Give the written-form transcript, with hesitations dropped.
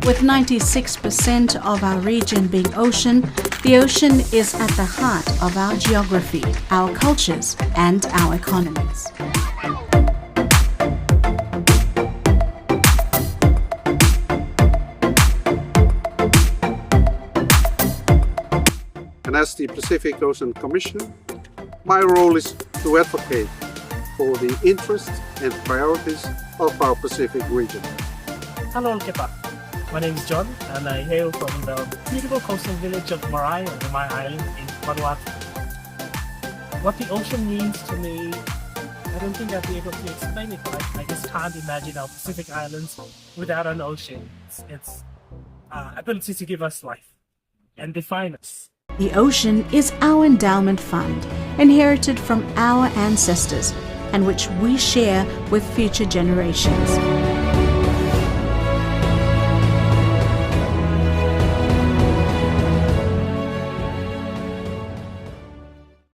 With 96% of our region being ocean, the ocean is at the heart of our geography, our cultures, and our economies. And as the Pacific Ocean Commissioner, my role is to advocate for the interests and priorities of our Pacific region. Hello, Kepa. My name is John, and I hail from the beautiful coastal village of Marae, or the Marae Island in Vanuatu. What the ocean means to me, I don't think I'll be able to explain it, but I just can't imagine our Pacific Islands without an ocean. Its ability to give us life and define us. The ocean is our endowment fund, inherited from our ancestors, and which we share with future generations.